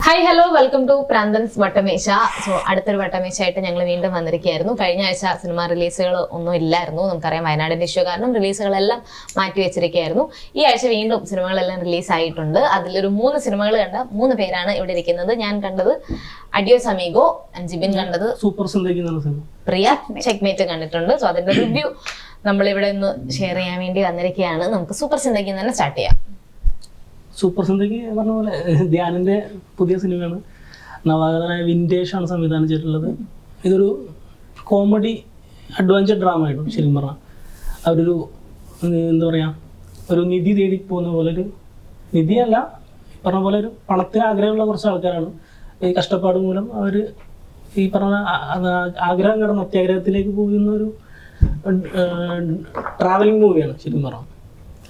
Hi hello welcome to Pranthans Vattamesha. So അടുത്തൊരു വട്ടമേശയായിട്ട് ഞങ്ങൾ വീണ്ടും വന്നിരിക്കുകയായിരുന്നു. കഴിഞ്ഞ ആഴ്ച സിനിമ റിലീസുകൾ ഒന്നും ഇല്ലായിരുന്നു. നമുക്കറിയാം വയനാടിന്റെ ഇഷ്യൂ കാരണം റിലീസുകളെല്ലാം മാറ്റി വെച്ചിരിക്കുകയായിരുന്നു. ഈ ആഴ്ച വീണ്ടും സിനിമകളെല്ലാം റിലീസായിട്ടുണ്ട്. അതിലൊരു 3 സിനിമകൾ കണ്ട 3 പേരാണ് ഇവിടെ ഇരിക്കുന്നത്. ഞാൻ കണ്ടത് അഡിയോസ് അമീഗോ, ജിബിൻ കണ്ടത് സൂപ്പർ പ്രിയ ചെക്ക്മേറ്റ് കണ്ടിട്ടുണ്ട്. സോ അതിന്റെ റിവ്യൂ നമ്മളിവിടെ ഒന്ന് ഷെയർ ചെയ്യാൻ വേണ്ടി വന്നിരിക്കുകയാണ്. നമുക്ക് സൂപ്പർ സിന്ദഗി തന്നെ സ്റ്റാർട്ട് ചെയ്യാം. സൂപ്പർ സിന്ദഗി പറഞ്ഞ പോലെ ധ്യാനിന്റെ പുതിയ സിനിമയാണ്. നവാഗതനായ വിൻറ്റേജ് ആണ് സംവിധാനം ചെയ്തിട്ടുള്ളത്. ഇതൊരു കോമഡി അഡ്വഞ്ചർ ഡ്രാമ ആയിരുന്നു. ശരിക്കും പറഞ്ഞാൽ അവരൊരു എന്താ പറയുക, ഒരു നിധി തേടി പോകുന്ന പോലെ, ഒരു നിധിയല്ല പറഞ്ഞ പോലെ ഒരു പണത്തിന് ആഗ്രഹമുള്ള കുറച്ച് ആൾക്കാരാണ്. ഈ കഷ്ടപ്പാട് മൂലം അവർ ഈ പറഞ്ഞ ആഗ്രഹം കിടന്ന അത്യാഗ്രഹത്തിലേക്ക് പോകുന്ന ഒരു ട്രാവലിംഗ് മൂവിയാണ് ശരിക്കും പറഞ്ഞാൽ.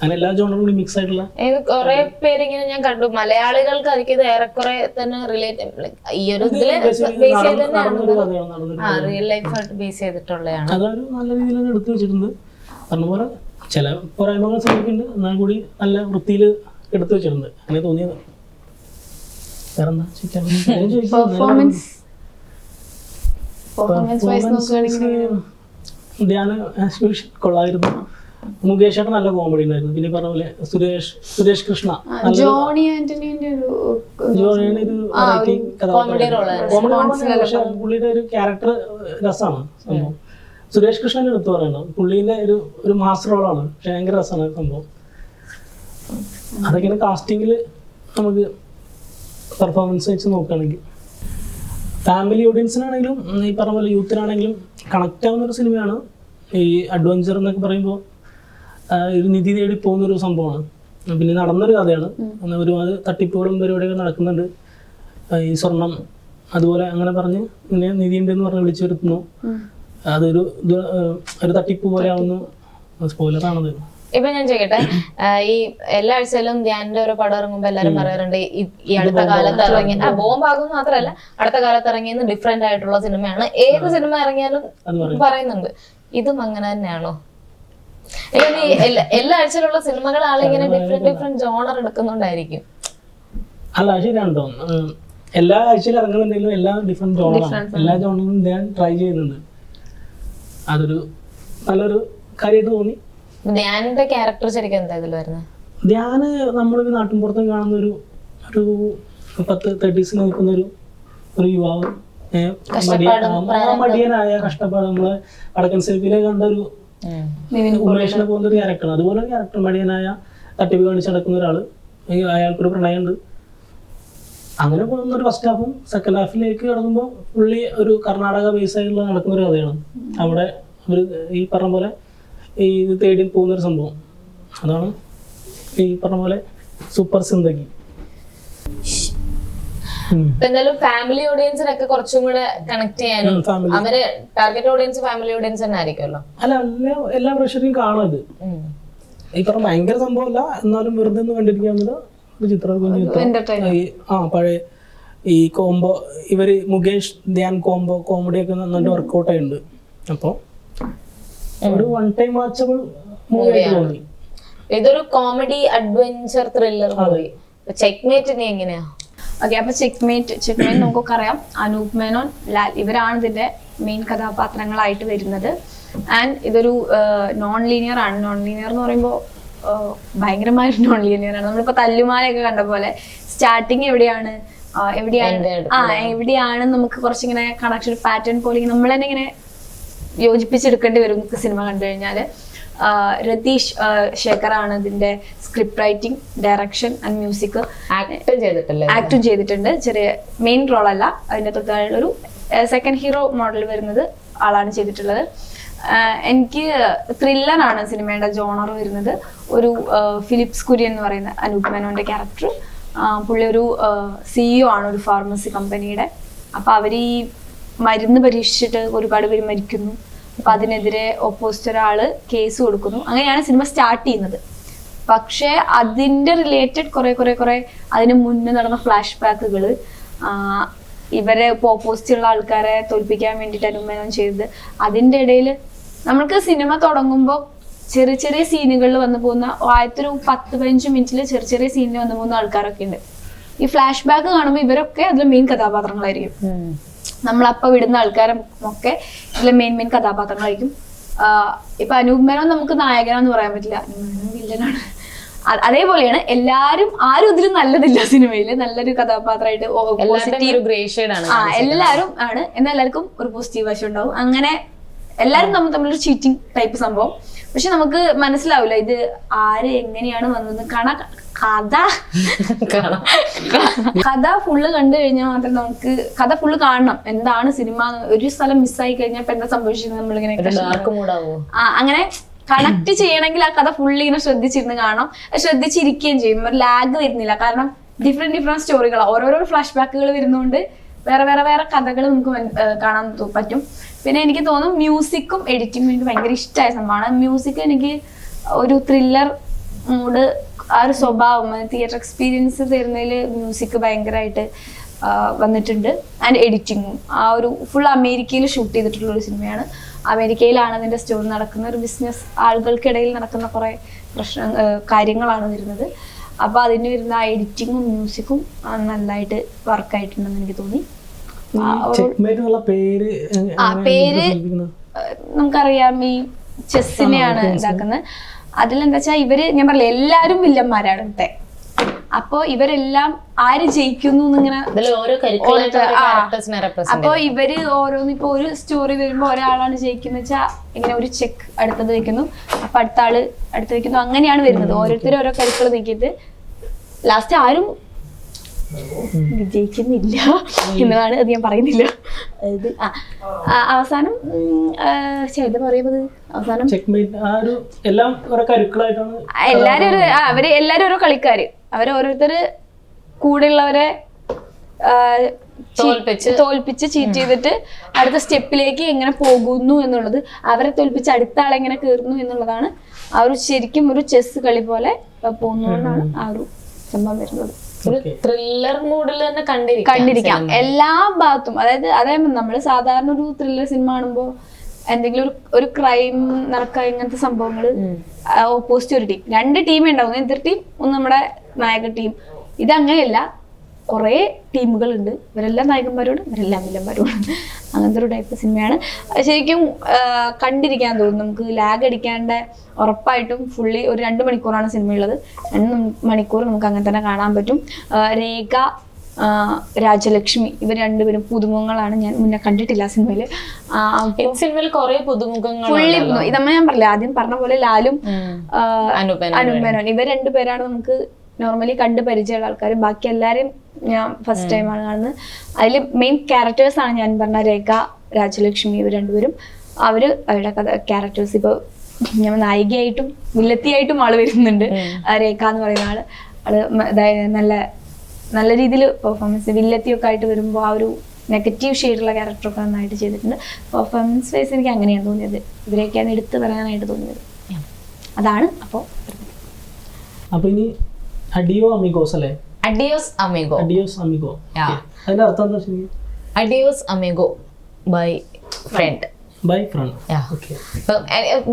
അങ്ങനെ എല്ലാ ജോണറും കൂടി മിക്സ് ആയിട്ടുള്ള കുറെ പേരിങ്ങനെ ഞാൻ കണ്ടു. മലയാളികൾക്ക് അതിക്ക് ഏറെക്കുറെ തന്നെ റിലേറ്റ് ഈ ഒരു റിയൽ ലൈഫായിട്ട് ബേസ് ചെയ്തിട്ടുള്ളതാണ്. അതൊരു നല്ല രീതിയിൽ എടുത്തു വെച്ചിട്ടുണ്ട്. പറഞ്ഞ പോലെ ചില പോരായ്മകൾ ശ്രമിക്കുന്നുണ്ട്, എന്നാൽ കൂടി നല്ല വൃത്തിയിൽ എടുത്തു വെച്ചിട്ടുണ്ട്. അങ്ങനെ തോന്നിയത്. ധ്യാന കൊള്ളായിരുന്നു. മുകേഷ് ഏട്ടൻ നല്ല കോമഡി ഉണ്ടായിരുന്നു. പിന്നെ പറഞ്ഞ പോലെ സുരേഷ് കൃഷ്ണ പുള്ളിയുടെ ഒരു ക്യാരക്ടർ രസമാണ് സംഭവം. സുരേഷ് കൃഷ്ണന്റെ എടുത്ത് പറയണം, പുള്ളിന്റെ ഒരു മാസ്റ്റർ റോളാണ്. പക്ഷെ ഭയങ്കര രസമാണ് സംഭവം. അതൊക്കെയാണ് കാസ്റ്റിംഗിൽ നമുക്ക് പെർഫോമൻസ് വെച്ച് നോക്കുകയാണെങ്കിൽ. ഫാമിലി ഓഡിയൻസിനാണെങ്കിലും ഈ പറഞ്ഞ പോലെ യൂത്തിനാണെങ്കിലും കണക്റ്റ് ആവുന്ന ഒരു സിനിമയാണ്. ഈ അഡ്വഞ്ചർ എന്നൊക്കെ പറയുമ്പോൾ ഒരു നിധി തേടി പോകുന്നൊരു സംഭവമാണ്. പിന്നെ നടന്നൊരു കഥയാണ്. ഒരുപാട് തട്ടിപ്പുകളും പരിപാടിയൊക്കെ നടക്കുന്നുണ്ട്. ഈ സ്വർണം അതുപോലെ അങ്ങനെ പറഞ്ഞ് പിന്നെ നിധി ഉണ്ടെന്ന് പറഞ്ഞ് വിളിച്ചു വരുത്തുന്നു. അതൊരു തട്ടിപ്പ് പോലെ ആവുന്നു. സ്പോയിലറാണത്. ഇപ്പൊ ഞാൻ ചോദിക്കട്ടെ, ഈ എല്ലാ ആഴ്ചയിലും ധ്യാനിന്റെ ഒരു പടം ഇറങ്ങുമ്പോ എല്ലാരും പറയാറുണ്ട് ഈ അടുത്ത കാലത്ത് ഇറങ്ങി ബോംബാകും മാത്രമല്ല അടുത്ത കാലത്ത് ഇറങ്ങിയെന്ന് ഡിഫറെന്റ് ആയിട്ടുള്ള സിനിമയാണ്. ഏത് സിനിമ ഇറങ്ങിയാലും പറയുന്നുണ്ട്. ഇതും അങ്ങനെ തന്നെയാണോ? എല്ലാ ആഴ്ചയിലുള്ള സിനിമകൾ ആളിങ്ങനെ ഡിഫറെന്റ് ജോണർ എടുക്കുന്നുണ്ടായിരിക്കും. അല്ല ശരിയാണോ, എല്ലാ ആഴ്ചയിലും ഇറങ്ങുന്നുണ്ടെങ്കിലും എല്ലാ ഡിഫറെന്റ് ജോണറാണ്. എല്ലാ ജോണറും ഞാൻ ട്രൈ ചെയ്യുന്നുണ്ട്. അതൊരു നല്ലൊരു കാര്യമായിട്ട് തോന്നി. ധ്യാനിന്റെ ക്യാരക്ടർ ശരിക്കും എന്താ ഇതിൽ വരുന്നത്? ധ്യാന് നമ്മളൊരു നാട്ടിൻപുറത്ത് കാണുന്ന ഒരു 30s നിൽക്കുന്ന ഒരു യുവാവ്, മടിയനായ കഷ്ടപ്പാട്. നമ്മള് വടക്കൻ സെൽഫിയിലെ കണ്ട ഒരു ഉമേഷിനെ പോകുന്ന ഒരു ക്യാരക്ടറാണ്. അതുപോലെ ഒരു ക്യാരക്ടർ, മടിയനായ തട്ടിപ്പ് കാണിച്ച് നടക്കുന്ന ഒരാള്. അയാൾക്കൊരു പ്രണയമുണ്ട്. അങ്ങനെ പോകുന്ന ഒരു ഫസ്റ്റ് ഹാഫും സെക്കൻഡ് ഹാഫിലേക്ക് കടക്കുമ്പോൾ പുള്ളി ഒരു കർണാടക ബേസ് ആയിട്ടുള്ള നടക്കുന്ന ഒരു കഥയാണ്. അവിടെ ഒരു ഈ പറഞ്ഞ പോലെ ഈ ഇത് തേടി പോകുന്നൊരു സംഭവം. അതാണ് ഈ പറഞ്ഞ പോലെ സൂപ്പർ സിന്ദഗി. എന്തായാലും ഫാമിലി ഓഡിയൻസിനൊക്കെ കുറച്ചും കൂടെ കണക്ട് ചെയ്യാനും അവര് ടാർഗറ്റ് ഓഡിയൻസ് ഫാമിലി ഓഡിയൻസ് തന്നെ ആയിരിക്കുമല്ലോ. അല്ല, എല്ലാ പ്രേക്ഷകരും കാണും. ഇത് ഈ പറഞ്ഞ ഭയങ്കര സംഭവമല്ല, എന്നാലും വെറുതെ ഒന്ന് കണ്ടിരിക്കാവുന്ന ഒരു ചിത്രം. പഴയ ഈ കോംബോ ഇവര് മുകേഷ് ധ്യാൻ കോമഡിയൊക്കെ നന്നായിട്ട് വർക്കൗട്ട് ആയിട്ടുണ്ട്. അപ്പൊ ഒരു വൺ ടൈം വാച്ചബിൾ മൂവി തോന്നി. ഇതൊരു കോമഡി അഡ്വഞ്ചർ ത്രില്ലർ മൂവി. ചെക്ക്മേറ്റിനെ എങ്ങനെയാ? ഓക്കെ, അപ്പൊ ചെക്ക്മേറ്റ് നമുക്കൊക്കെ അറിയാം. അനൂപ് മേനോൻ, ലാൽ ഇവരാണ് ഇതിന്റെ മെയിൻ കഥാപാത്രങ്ങളായിട്ട് വരുന്നത്. ആൻഡ് ഇതൊരു നോൺ ലീനിയർ ആണ്. നോൺ ലീനിയർ എന്ന് പറയുമ്പോൾ ഭയങ്കരമായ നോൺ ലീനിയർ ആണ്. നമ്മളിപ്പോ തല്ലുമാലയൊക്കെ കണ്ട പോലെ സ്റ്റാർട്ടിങ് എവിടെയാണ് നമുക്ക് കുറച്ചിങ്ങനെ കണക്ഷൻ പാറ്റേൺ പോലെ നമ്മൾ തന്നെ ഇങ്ങനെ യോജിപ്പിച്ചെടുക്കേണ്ടി വരും സിനിമ കണ്ടു കഴിഞ്ഞാല്. രതീഷ് ശേഖറാണ് ഇതിന്റെ script writing, direction and music. ആക്ടും ചെയ്തിട്ടുണ്ട്. ചെറിയ മെയിൻ റോൾ അല്ല, അതിന്റെ തൊട്ടുള്ള ഒരു സെക്കൻഡ് ഹീറോ മോഡൽ വരുന്നത് ആളാണ് ചെയ്തിട്ടുള്ളത്. എനിക്ക് ത്രില്ലറാണ് സിനിമയുടെ ജോണർ വരുന്നത്. ഒരു ഫിലിപ്സ് കുര്യൻ എന്ന് പറയുന്ന അനൂപ് മേനോന്റെ ക്യാരക്ടർ. പുള്ളി ഒരു CEO ആണ് ഒരു ഫാർമസി കമ്പനിയുടെ. അപ്പൊ അവര് ഈ മരുന്ന് പരീക്ഷിച്ചിട്ട് ഒരുപാട് പേര് മരിക്കുന്നു. അപ്പൊ അതിനെതിരെ ഓപ്പോസിറ്റ് ഒരാള് കേസ് കൊടുക്കുന്നു. അങ്ങനെയാണ് സിനിമ സ്റ്റാർട്ട് ചെയ്യുന്നത്. പക്ഷെ അതിന്റെ റിലേറ്റഡ് കുറെ അതിന് മുന്നേ നടന്ന ഫ്ലാഷ് ബാക്കുകള്, ഇവരെ ഓപ്പോസിറ്റ് ഉള്ള ആൾക്കാരെ തോൽപ്പിക്കാൻ വേണ്ടിയിട്ട് അനുമേനം ചെയ്തത്. അതിന്റെ ഇടയിൽ നമ്മൾക്ക് സിനിമ തുടങ്ങുമ്പോൾ ചെറിയ സീനുകളിൽ വന്നു പോകുന്ന, ആദ്യത്തെ ഒരു 10-15 മിനിറ്റിൽ ചെറിയ സീനിൽ വന്നു പോകുന്ന ആൾക്കാരൊക്കെ ഉണ്ട്. ഈ ഫ്ലാഷ് ബാക്ക് കാണുമ്പോൾ ഇവരൊക്കെ അതിൽ മെയിൻ കഥാപാത്രങ്ങളായിരിക്കും. നമ്മളപ്പ വിടുന്ന ആൾക്കാരും ഒക്കെ ഇതിലെ മെയിൻ കഥാപാത്രങ്ങളായിരിക്കും. ഇപ്പൊ അനൂപ് മേനോൻ നമുക്ക് നായകനാന്ന് പറയാൻ പറ്റില്ല, വില്ലനാണ്. അതേപോലെയാണ് ആരും ഇതിലും നല്ലതില്ല സിനിമയില്, നല്ലൊരു കഥാപാത്രമായിട്ട് എല്ലാരും ആണ്. എന്നാൽ എല്ലാവർക്കും ഒരു പോസിറ്റീവ് വശം ഉണ്ടാവും. അങ്ങനെ എല്ലാരും തമ്മിലൊരു ചീറ്റിംഗ് ടൈപ്പ് സംഭവം. പക്ഷെ നമുക്ക് മനസ്സിലാവില്ല ഇത് ആര് എങ്ങനെയാണ് വന്നത്. കഥ ഫുള്ള് കണ്ടു കഴിഞ്ഞാൽ മാത്രം നമുക്ക് കഥ ഫുള്ള് കാണണം. എന്താണ് സിനിമ, ഒരു സ്ഥലം മിസ്സായി കഴിഞ്ഞാൽ ഇപ്പൊ എന്താ സംഭവിച്ചത് നമ്മളിങ്ങനെ അങ്ങനെ കണക്ട് ചെയ്യണമെങ്കിൽ ആ കഥ ഫുള്ളി ഇങ്ങനെ ശ്രദ്ധിച്ചിരുന്ന് കാണണം. ശ്രദ്ധിച്ചിരിക്കുകയും ചെയ്യും. ഒരു ലാഗ് വരുന്നില്ല. കാരണം ഡിഫറെന്റ് സ്റ്റോറികളാണ്. ഓരോരോ ഫ്ലാഷ് ബാക്കുകൾ വരുന്നതുകൊണ്ട് വേറെ കഥകൾ നമുക്ക് കാണാൻ പറ്റും. പിന്നെ എനിക്ക് തോന്നും മ്യൂസിക്കും എഡിറ്റിങ്ങും എനിക്ക് ഭയങ്കര ഇഷ്ടമായ സംഭവമാണ്. മ്യൂസിക് എനിക്ക് ഒരു ത്രില്ലർ മൂഡ്, ആ ഒരു സ്വഭാവം, തിയേറ്റർ എക്സ്പീരിയൻസ് തരുന്നതിൽ മ്യൂസിക് ഭയങ്കരമായിട്ട് വന്നിട്ടുണ്ട്. ആൻഡ് എഡിറ്റിങ്ങും ആ ഒരു ഫുൾ അമേരിക്കയിൽ ഷൂട്ട് ചെയ്തിട്ടുള്ള ഒരു സിനിമയാണ്. അമേരിക്കയിലാണ് അതിൻ്റെ സ്റ്റോറി നടക്കുന്ന ഒരു ബിസിനസ് ആളുകൾക്കിടയിൽ നടക്കുന്ന കുറേ കാര്യങ്ങളാണ് വരുന്നത്. അപ്പോൾ അതിന് വരുന്ന ആ എഡിറ്റിങ്ങും മ്യൂസിക്കും നന്നായിട്ട് വർക്കായിട്ടുണ്ടെന്ന് എനിക്ക് തോന്നി. പേര് നമുക്കറിയാം, ഈ ചെസ്സിനെയാണ് ഇതാക്കുന്നത്. അതിലെന്താ വെച്ചാൽ ഇവര്, ഞാൻ പറഞ്ഞില്ല, എല്ലാരും വില്ലന്മാരാണ് ഇവിടുത്തെ. അപ്പൊ ഇവരെല്ലാം ആര് ജയിക്കുന്നു എന്നിങ്ങനെ, അപ്പൊ ഇവര് ഓരോന്ന് ഇപ്പൊ ഒരു സ്റ്റോറി വരുമ്പോ ഒരാളാണ് ജയിക്കുന്ന വെച്ചാൽ ഇങ്ങനെ ഒരു ചെക്ക് അടുത്തത് വെക്കുന്നു, അപ്പൊ അടുത്ത ആള് അടുത്ത് വെക്കുന്നു, അങ്ങനെയാണ് വരുന്നത്. ഓരോരുത്തരും ഓരോ കരുക്കൾ നീക്കിയിട്ട് ലാസ്റ്റ് ആരും വിജയിക്കുന്നില്ല എന്നതാണ്. അത് ഞാൻ പറയുന്നില്ല. അവസാനം പറയുന്നത് അവസാനം എല്ലാരും ഓരോ കളിക്കാര്, ഓരോരുത്തര് കൂടെയുള്ളവരെ തോൽപ്പിച്ച് ചീറ്റ് ചെയ്തിട്ട് അടുത്ത സ്റ്റെപ്പിലേക്ക് എങ്ങനെ പോകുന്നു എന്നുള്ളത്, അവരെ തോൽപ്പിച്ച് അടുത്ത ആളെങ്ങനെ കയറുന്നു എന്നുള്ളതാണ് ആ ഒരു ശരിക്കും ഒരു ചെസ് കളി പോലെ പോകുന്നതുകൊണ്ടാണ് ആ ഒരു സംഭവം വരുന്നത്. ത്രില്ലർ മൂഡിൽ തന്നെ കണ്ടിരിക്കാം എല്ലാ ഭാഗത്തും. അതായത് നമ്മൾ സാധാരണ ഒരു ത്രില്ലർ സിനിമ കാണുമ്പോ എന്തെങ്കിലും ഒരു ക്രൈം നടക്കുക, ഇങ്ങനത്തെ സംഭവങ്ങള് ഓപ്പോസിറ്റ് ഒരു ടീം, 2 ടീമേ ഉണ്ടാവും. എതിർ ടീം, ഒന്ന് നമ്മുടെ നായക ടീം. ഇതങ്ങനെയല്ല, കുറെ ടീമുകളുണ്ട്. ഇവരെല്ലാം നായകന്മാരോട് ഇവരെല്ലാം വില്ലന്മാരോട്. അങ്ങനത്തെ ഒരു ടൈപ്പ് സിനിമയാണ്. ശരിക്കും കണ്ടിരിക്കാൻ തോന്നും. നമുക്ക് ലാഗ് അടിക്കാണ്ട് ഉറപ്പായിട്ടും ഫുള്ളി ഒരു 2 മണിക്കൂറാണ് സിനിമയുള്ളത്. 2 മണിക്കൂർ നമുക്ക് അങ്ങനെ തന്നെ കാണാൻ പറ്റും. രേഖ, രാജലക്ഷ്മി, ഇവർ രണ്ടുപേരും പുതുമുഖങ്ങളാണ്. ഞാൻ മുന്നേ കണ്ടിട്ടില്ല സിനിമയില്. ഫുള്ളി ഇതമ്മ ഞാൻ പറഞ്ഞില്ല, ആദ്യം പറഞ്ഞ പോലെ ലാലും അനൂപ് മേനോൻ, ഇവർ 2 പേരാണ് നമുക്ക് നോർമലി കണ്ട് പരിചയമുള്ള ആൾക്കാർ. ബാക്കി എല്ലാവരെയും ഞാൻ ഫസ്റ്റ് ടൈമാണ് കാണുന്നത്. അതിൽ മെയിൻ ക്യാരക്ടേഴ്സാണ് ഞാൻ പറഞ്ഞ രേഖ, രാജലക്ഷ്മി, ഇവർ 2 പേരും. അവരുടെ ക്യാരക്ടേഴ്സ് ഇപ്പോൾ ഞാൻ നായികയായിട്ടും വില്ലത്തിയായിട്ടും ആള് വരുന്നുണ്ട്. രേഖ എന്ന് പറയുന്ന ആള് അതായത് നല്ല രീതിയിൽ പെർഫോമൻസ്, വില്ലത്തിയൊക്കെ ആയിട്ട് വരുമ്പോൾ ആ ഒരു നെഗറ്റീവ് ഷെയ്ഡുള്ള ക്യാരക്ടറൊക്കെ നന്നായിട്ട് ചെയ്തിട്ടുണ്ട്. പെർഫോമൻസ് വൈസ് എനിക്ക് അങ്ങനെയാണ് തോന്നിയത്. ഇവരെയൊക്കെയാണ് എടുത്ത് പറയാനായിട്ട് തോന്നിയത്. അതാണ്. അപ്പോൾ ഇനി അഡിയോ അമിഗോസ് അല്ലേ? അഡിയോസ് അമിഗോ. അതിന്റെ അർത്ഥം എന്താ ശരിക്കും? Adios Amigo bye friend.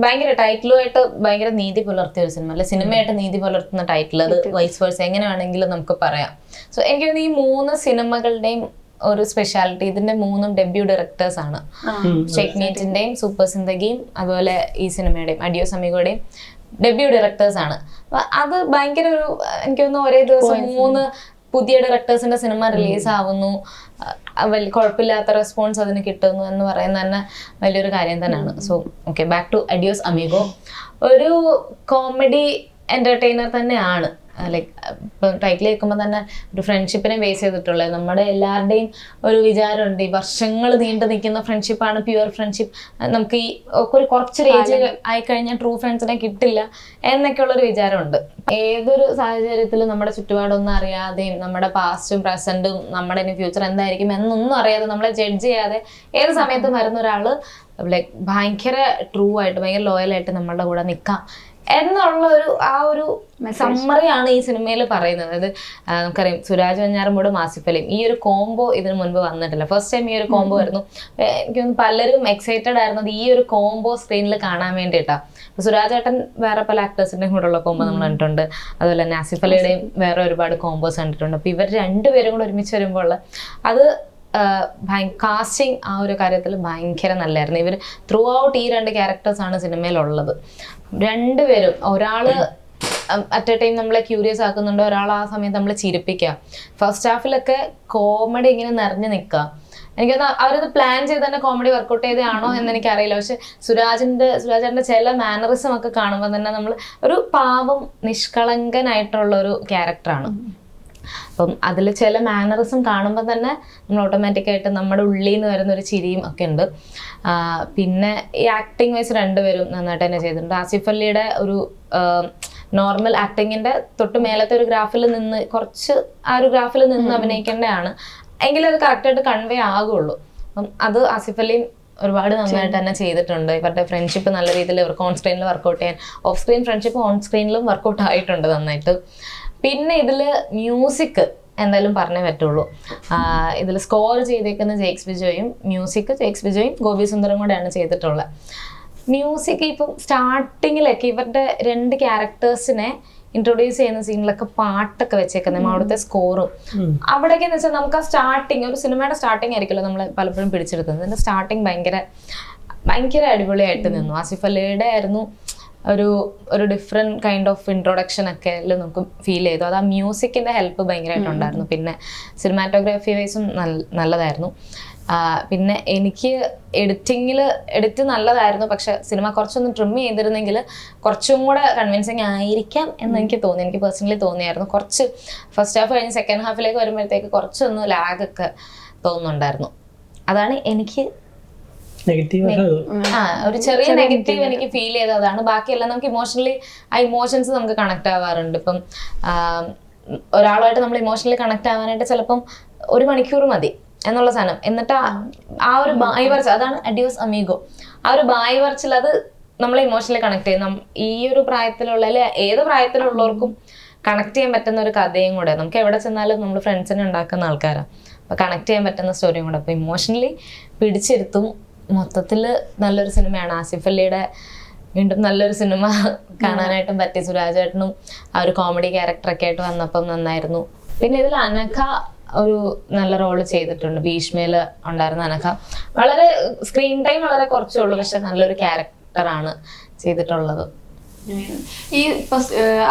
ഭയങ്കര ടൈറ്റിലുമായിട്ട് ഭയങ്കര നീതി പുലർത്തിയ ഒരു സിനിമ, അല്ലെ? സിനിമയായിട്ട് നീതി പുലർത്തുന്ന ടൈറ്റിൽ, അത് വൈസ് വേഴ്സ് എങ്ങനെ വേണമെങ്കിലും നമുക്ക് പറയാം. സോ എനിക്ക് തോന്നുന്നു ഈ 3 സിനിമകളുടെയും ഒരു സ്പെഷ്യാലിറ്റി, ഇതിന്റെ 3ഉം ഡെബ്യൂ ഡയറക്ടേഴ്സ് ആണ്. ചെക്മേറ്റിന്റെയും സൂപ്പർ സിന്ദഗിയും അതുപോലെ ഈ സിനിമയുടെയും അഡിയോസ് അമിഗോയുടെയും ഡെബ്യൂ ഡയറക്ടേഴ്സ് ആണ്. അത് ഭയങ്കര ഒരു, എനിക്ക് തോന്നുന്നു ഒരേ ദിവസം 3 പുതിയ ഡയറക്ടേഴ്സിന്റെ സിനിമ റിലീസ് ആവുന്നു, കുഴപ്പമില്ലാത്ത റെസ്പോൺസ് അതിന് കിട്ടുന്നു എന്ന് പറയുന്നത് തന്നെ വലിയൊരു കാര്യം തന്നെയാണ്. So okay, back to Adios Amigo. ഒരു കോമഡി എന്റർടൈനർ തന്നെയാണ്. ലൈക്ക് ഇപ്പം ടൈറ്റിൽ കേൾക്കുമ്പോൾ തന്നെ ഒരു ഫ്രണ്ട്ഷിപ്പിനെ ബേസ് ചെയ്തിട്ടുള്ളത്. നമ്മുടെ എല്ലാവരുടെയും ഒരു വിചാരമുണ്ട്, ഈ വർഷങ്ങൾ നീണ്ടു നിൽക്കുന്ന ഫ്രണ്ട്ഷിപ്പാണ് പ്യുവർ ഫ്രണ്ട്ഷിപ്പ്. നമുക്ക് ഈ കുറച്ചൊരു ഏജ് ആയിക്കഴിഞ്ഞാൽ ട്രൂ ഫ്രണ്ട്സിനെ കിട്ടില്ല എന്നൊക്കെയുള്ളൊരു വിചാരമുണ്ട്. ഏതൊരു സാഹചര്യത്തിലും നമ്മുടെ ചുറ്റുപാടൊന്നും അറിയാതെയും നമ്മുടെ പാസ്റ്റും പ്രസന്റും നമ്മുടെ ഇനി ഫ്യൂച്ചർ എന്തായിരിക്കും എന്നൊന്നും അറിയാതെ, നമ്മളെ ജഡ്ജ് ചെയ്യാതെ ഏത് സമയത്തും വരുന്ന ഒരാൾ ലൈക്ക് ഭയങ്കര ട്രൂ ആയിട്ട് ഭയങ്കര ലോയലായിട്ട് നമ്മളുടെ കൂടെ നിൽക്കാം എന്നുള്ള ഒരു സമ്മറിയാണ് ഈ സിനിമയിൽ പറയുന്നത്. അതായത് നമുക്കറിയാം സുരാജ് വെഞ്ഞാറമ്മൂടും ആസിഫ് അലിയും ഈ ഒരു കോംബോ ഇതിനു മുൻപ് വന്നിട്ടില്ല. ഫസ്റ്റ് ടൈം ഈ ഒരു കോംബോ വരുന്നു. എനിക്ക് തോന്നുന്നു പലരും എക്സൈറ്റഡ് ആയിരുന്നത് ഈ ഒരു കോംബോ സ്ക്രീനിൽ കാണാൻ വേണ്ടിയിട്ടാണ്. സുരാജ് ഏട്ടൻ വേറെ പല ആക്ടേഴ്സിന്റെയും കൂടെ ഉള്ള കോംബോ നമ്മൾ കണ്ടിട്ടുണ്ട്. അതുപോലെ തന്നെ ആസിഫ് അലിയുടെയും വേറെ ഒരുപാട് കോംബോസ് കണ്ടിട്ടുണ്ട്. അപ്പൊ ഇവർ രണ്ടുപേരും കൂടെ ഒരുമിച്ച് വരുമ്പോൾ അത് കാസ്റ്റിംഗ് ആ ഒരു കാര്യത്തിൽ ഭയങ്കര നല്ലായിരുന്നു. ഇവർ ത്രൂ ഔട്ട് ഈ രണ്ട് ക്യാരക്ടേഴ്സാണ് സിനിമയിലുള്ളത്. രണ്ടുപേരും, ഒരാള് അറ്റ് എ ടൈം നമ്മളെ ക്യൂരിയസ് ആക്കുന്നുണ്ട്, ഒരാൾ ആ സമയത്ത് നമ്മളെ ചിരിപ്പിക്കുക. ഫസ്റ്റ് ഹാഫിലൊക്കെ കോമഡി ഇങ്ങനെ നിറഞ്ഞു നിൽക്കുക. എനിക്കൊന്ന് അവരത് പ്ലാൻ ചെയ്ത് തന്നെ കോമഡി വർക്കൗട്ട് ചെയ്തതാണോ എന്ന് എനിക്കറിയില്ല. പക്ഷെ സുരാജേട്ടൻ്റെ ചില മാനറിസം ഒക്കെ കാണുമ്പോൾ തന്നെ നമ്മൾ ഒരു പാവം നിഷ്കളങ്കനായിട്ടുള്ള ഒരു ക്യാരക്ടറാണ്. അപ്പം അതിൽ ചില മാനറിസം കാണുമ്പോൾ തന്നെ നമ്മൾ ഓട്ടോമാറ്റിക്കായിട്ട് നമ്മുടെ ഉള്ളിൽ നിന്ന് വരുന്ന ഒരു ചിരിയും ഒക്കെ ഉണ്ട്. പിന്നെ ഈ ആക്ടിങ് വൈസ് രണ്ടുപേരും നന്നായിട്ട് തന്നെ ചെയ്തിട്ടുണ്ട്. ആസിഫ് അലിയുടെ ഒരു നോർമൽ ആക്ടിങ്ങിന്റെ തൊട്ട് മേലത്തെ ഒരു ഗ്രാഫിൽ നിന്ന് കുറച്ച് ആ ഒരു ഗ്രാഫിൽ നിന്ന് അഭിനയിക്കേണ്ടതാണ്, എങ്കിലും അത് കറക്റ്റായിട്ട് കൺവേ ആകുള്ളൂ. അപ്പം അത് ആസിഫ് അലിയും ഒരുപാട് നന്നായിട്ട് തന്നെ ചെയ്തിട്ടുണ്ട്. ഇവരുടെ ഫ്രണ്ട്ഷിപ്പ് നല്ല രീതിയിൽ ഇവർക്ക് ഓൺ സ്ക്രീനിൽ വർക്കൗട്ട് ചെയ്യാൻ, ഓഫ് സ്ക്രീൻ ഫ്രണ്ട്ഷിപ്പ് ഓൺ സ്ക്രീനിലും വർക്കൗട്ട് ആയിട്ടുണ്ട് നന്നായിട്ട്. പിന്നെ ഇതില് മ്യൂസിക് എന്തായാലും പറഞ്ഞേ പറ്റുള്ളൂ. ഇതിൽ സ്കോർ ചെയ്തേക്കുന്ന ജെയ്ക്സ് ബിജോയും മ്യൂസിക് ജെയ്ക്സ് ബിജോയും ഗോപി സുന്ദറും കൂടെയാണ് ചെയ്തിട്ടുള്ളത്. മ്യൂസിക് ഇപ്പം സ്റ്റാർട്ടിങ്ങിലൊക്കെ ഇവരുടെ രണ്ട് ക്യാരക്ടേഴ്സിനെ ഇൻട്രൊഡ്യൂസ് ചെയ്യുന്ന സീനിലൊക്കെ പാട്ടൊക്കെ വെച്ചേക്കുന്നത്, അവിടുത്തെ സ്കോറും അവിടേക്ക് എന്ന് വെച്ചാൽ നമുക്ക് ആ സ്റ്റാർട്ടിങ്, ഒരു സിനിമയുടെ സ്റ്റാർട്ടിങ് ആയിരിക്കുമല്ലോ നമ്മൾ പലപ്പോഴും പിടിച്ചെടുക്കുന്നത്. അതിന്റെ സ്റ്റാർട്ടിങ് ഭയങ്കര അടിപൊളിയായിട്ട് നിന്നു. ആസിഫ് അലിയുടെ ആയിരുന്നു ഒരു ഡിഫറെൻറ്റ് കൈൻഡ് ഓഫ് ഇൻട്രൊഡക്ഷൻ ഒക്കെ നമുക്ക് ഫീൽ ചെയ്തു. അത് ആ മ്യൂസിക്കിന്റെ ഹെൽപ്പ് ഭയങ്കരമായിട്ടുണ്ടായിരുന്നു. പിന്നെ സിനിമാറ്റോഗ്രാഫി വൈസും നല്ലതായിരുന്നു. പിന്നെ എനിക്ക് എഡിറ്റ് നല്ലതായിരുന്നു. പക്ഷെ സിനിമ കുറച്ചൊന്ന് ട്രിം ചെയ്തിരുന്നെങ്കിൽ കുറച്ചും കൂടെ കൺവിൻസിങ് ആയിരിക്കാം എന്ന് എനിക്ക് തോന്നി. എനിക്ക് പേഴ്സണലി തോന്നിയായിരുന്നു. കുറച്ച് ഫസ്റ്റ് ഹാഫ് കഴിഞ്ഞ് സെക്കൻഡ് ഹാഫിലേക്ക് വരുമ്പോഴത്തേക്ക് കുറച്ചൊന്ന് ലാഗൊക്കെ തോന്നുന്നുണ്ടായിരുന്നു. അതാണ് എനിക്ക് ഒരു ചെറിയ നെഗറ്റീവ് എനിക്ക് ഫീൽ ചെയ്തതാണ്. ബാക്കിയെല്ലാം നമുക്ക് ഇമോഷണലി ആ ഇമോഷൻസ് നമുക്ക് കണക്ട് ആവാറുണ്ട്. ഇപ്പം ഒരാളുമായിട്ട് നമ്മൾ ഇമോഷണലി കണക്ട് ആവാനായിട്ട് ചിലപ്പം 1 മണിക്കൂർ മതി എന്നുള്ള സാധനം. എന്നിട്ട് ആ ഒരു ബായ് വരച്ച്, അതാണ് അഡിയോസ് അമീഗോ, ആ ഒരു ബായ് വരച്ചിൽ അത് നമ്മളെ ഇമോഷണലി കണക്ട് ചെയ്യും. ഈ ഒരു പ്രായത്തിലുള്ള അല്ലെ ഏത് പ്രായത്തിലുള്ളവർക്കും കണക്ട് ചെയ്യാൻ പറ്റുന്ന ഒരു കഥയും കൂടെ. നമുക്ക് എവിടെ ചെന്നാലും നമ്മൾ ഫ്രണ്ട്സിനെ ഉണ്ടാക്കുന്ന ആൾക്കാരാണ്. അപ്പൊ കണക്ട് ചെയ്യാൻ പറ്റുന്ന സ്റ്റോറിയും കൂടെ. അപ്പൊ ഇമോഷണലി പിടിച്ചെടുത്തും. മൊത്തത്തിൽ നല്ലൊരു സിനിമയാണ്. ആസിഫ് അലിയുടെ വീണ്ടും നല്ലൊരു സിനിമ കാണാനായിട്ടും പറ്റി. സുരാജ് ഏട്ടനും ആ ഒരു കോമഡി ക്യാരക്ടറൊക്കെ ആയിട്ട് വന്നപ്പം നന്നായിരുന്നു. പിന്നെ ഇതിൽ അനഘ ഒരു നല്ല റോള് ചെയ്തിട്ടുണ്ട്. ഭീഷ്മയില് ഉണ്ടായിരുന്ന അനഘ വളരെ സ്ക്രീൻ ടൈം വളരെ കുറച്ചേ ഉള്ളൂ, പക്ഷെ നല്ലൊരു ക്യാരക്ടറാണ് ചെയ്തിട്ടുള്ളത്. ഈ ഇപ്പൊ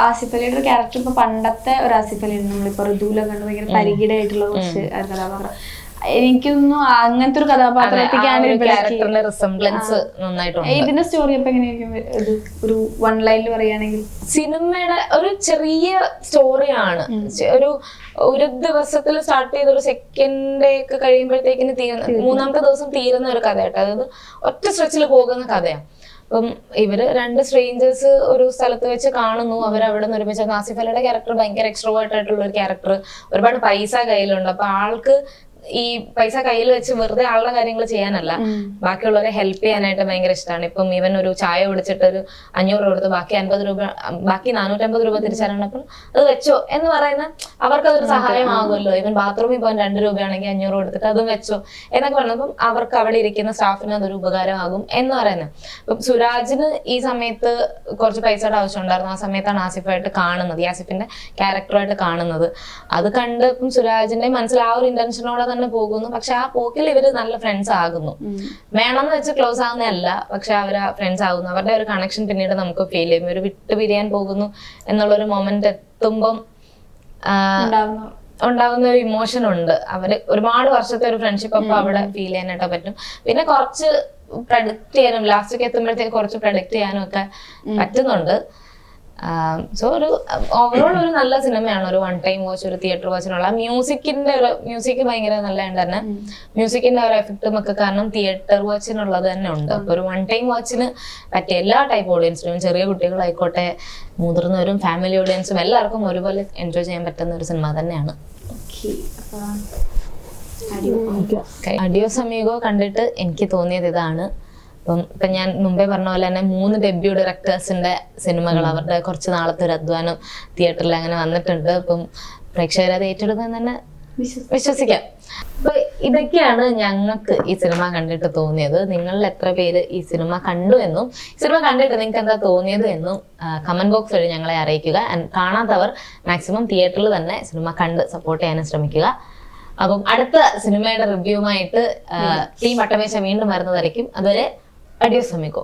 ആസിഫ് അലിയുടെ ഒരു ക്യാരക്ടർ ഇപ്പൊ പണ്ടത്തെ ഒരു ആസിഫ് അലി നമ്മളിപ്പോ ഋതുല കണ്ട് ഭയങ്കര പരിഗിടായിട്ടുള്ള കുറച്ച് കഥാപാത്രം. എനിക്കൊന്നും അങ്ങനത്തെ ഒരു കഥാപാത്രത്തിക്കാണ് ഇതിന്റെ സ്റ്റോറി അപ്പൊ എങ്ങനെയായിരിക്കും? ഒരു 1 ലൈനിൽ പറയുകയാണെങ്കിൽ സിനിമയുടെ ഒരു ചെറിയ സ്റ്റോറിയാണ്. ഒരു ദിവസത്തിൽ സ്റ്റാർട്ട് ചെയ്ത ഒരു സെക്കൻഡ് ഒക്കെ കഴിയുമ്പോഴത്തേക്കിന് മൂന്നാമത്തെ ദിവസം തീരുന്ന ഒരു കഥയായിട്ട്, അതായത് ഒറ്റ സ്ട്രെച്ചിൽ പോകുന്ന കഥയാണ്. അപ്പം ഇവര് 2 സ്ട്രേഞ്ചേഴ്സ് ഒരു സ്ഥലത്ത് വെച്ച് കാണുന്നു. അവരവിടെ നിന്ന് ഒരുമിച്ച്. ആസിഫ് അലിയുടെ ക്യാരക്ടർ ഭയങ്കര എക്സ്ട്രോവേർട്ട് ആയിട്ടുള്ള ഒരു ക്യാരക്ടർ. ഒരുപാട് പൈസ കയ്യിലുണ്ട്. അപ്പൊ ആൾക്ക് ഈ പൈസ കയ്യിൽ വെച്ച് വെറുതെ ആളുടെ കാര്യങ്ങൾ ചെയ്യാനല്ല, ബാക്കിയുള്ളവരെ ഹെൽപ്പ് ചെയ്യാനായിട്ട് ഭയങ്കര ഇഷ്ടമാണ്. ഇപ്പം ഇവൻ ഒരു ചായ കുടിച്ചിട്ട് ഒരു 500 രൂപ കൊടുത്ത് ബാക്കി 450 രൂപ തിരിച്ചറിയണപ്പോൾ അത് വെച്ചോ എന്ന് പറയുന്ന അവർക്കതൊരു സഹായമാകുമല്ലോ. ഇവൻ ബാത്റൂമിൽ പോകാൻ 2 രൂപയാണെങ്കിൽ 500 കൊടുത്തിട്ട് അതും വെച്ചോ എന്നൊക്കെ പറഞ്ഞപ്പം അവർക്ക് അവിടെ ഇരിക്കുന്ന സ്റ്റാഫിന് അതൊരു ഉപകാരമാകും എന്ന് പറയുന്നത്. ഇപ്പം സുരാജിന് ഈ സമയത്ത് കുറച്ച് പൈസയുടെ ആവശ്യം ഉണ്ടായിരുന്നു. ആ സമയത്താണ് ആസിഫായിട്ട് കാണുന്നത്, ഈ ആസിഫിന്റെ ക്യാരക്ടറായിട്ട് കാണുന്നത്. അത് കണ്ട് ഇപ്പം സുരാജിന്റെ മനസ്സിൽ ആ ഒരു ഇന്റൻഷനോടെ തന്നെ പോകുന്നു. പക്ഷെ ആ പോക്കിൽ ഇവര് നല്ല ഫ്രണ്ട്സ് ആകുന്നു. വേണമെന്ന് വെച്ച് ക്ലോസ് ആവുന്നതല്ല, പക്ഷെ അവർ ഫ്രണ്ട്സ് ആകുന്നു. അവരുടെ ഒരു കണക്ഷൻ പിന്നീട് നമുക്ക് ഫീൽ ചെയ്യും. ഇവർ വിട്ടു പിരിയാൻ പോകുന്നു എന്നുള്ളൊരു മൊമെന്റ് എത്തുമ്പം ഉണ്ടാകുന്ന ഒരു ഇമോഷൻ ഉണ്ട്. അവര് ഒരുപാട് വർഷത്തെ ഒരു ഫ്രണ്ട്ഷിപ്പ് അപ്പൊ അവിടെ ഫീൽ ചെയ്യാനായിട്ട് പറ്റും. പിന്നെ കുറച്ച് പ്രഡിക്റ്റ് ചെയ്യാനും ലാസ്റ്റൊക്കെ എത്തുമ്പോഴത്തേക്ക് കുറച്ച് പ്രഡിക്റ്റ് ചെയ്യാനും ഒക്കെ പറ്റുന്നുണ്ട്. സോ ഒരു ഓവറോൾ ഒരു നല്ല സിനിമയാണ്. ഒരു 1 ടൈം വാച്ച്, ഒരു തിയേറ്റർ വാച്ചിനുള്ള മ്യൂസിക് ഭയങ്കര നല്ലതുകൊണ്ട് തന്നെ മ്യൂസിക്കിന്റെ ഒരു എഫക്റ്റും ഒക്കെ കാരണം തിയേറ്റർ വാച്ചിനുള്ളത് തന്നെ ഉണ്ട്. അപ്പൊ ഒരു 1 ടൈം വാച്ചിന് പറ്റിയ എല്ലാ ടൈപ്പ് ഓഡിയൻസിനും, ചെറിയ കുട്ടികളായിക്കോട്ടെ മുതിർന്നവരും ഫാമിലി ഓഡിയൻസും എല്ലാവർക്കും ഒരുപോലെ എൻജോയ് ചെയ്യാൻ പറ്റുന്ന ഒരു സിനിമ തന്നെയാണ്. അഡിയോസ് അമീഗോ കണ്ടിട്ട് എനിക്ക് തോന്നിയത് ഇതാണ്. അപ്പം ഇപ്പൊ ഞാൻ മുമ്പേ പറഞ്ഞ പോലെ തന്നെ 3 ഡെബ്യൂ ഡയറക്ടേഴ്സിന്റെ സിനിമകൾ അവരുടെ കുറച്ച് നാളത്തെ ഒരു അധ്വാനം തിയേറ്ററിൽ അങ്ങനെ വന്നിട്ടുണ്ട്. അപ്പം പ്രേക്ഷകരത് ഏറ്റെടുക്കാൻ തന്നെ വിശ്വസിക്കാം. അപ്പൊ ഇതൊക്കെയാണ് ഞങ്ങൾക്ക് ഈ സിനിമ കണ്ടിട്ട് തോന്നിയത്. നിങ്ങളിൽ എത്ര പേര് ഈ സിനിമ കണ്ടു എന്നും ഈ സിനിമ കണ്ടിട്ട് നിങ്ങൾക്ക് എന്താ തോന്നിയത് എന്നും കമന്റ് ബോക്സ് വഴി ഞങ്ങളെ അറിയിക്കുക. കാണാത്തവർ മാക്സിമം തിയേറ്ററിൽ തന്നെ സിനിമ കണ്ട് സപ്പോർട്ട് ചെയ്യാനും ശ്രമിക്കുക. അപ്പം അടുത്ത സിനിമയുടെ റിവ്യൂവുമായിട്ട് ടീം വട്ടമേശ വീണ്ടും വരുന്നതായിരിക്കും. അതുവരെ അഡിയോസ് അമിഗോ.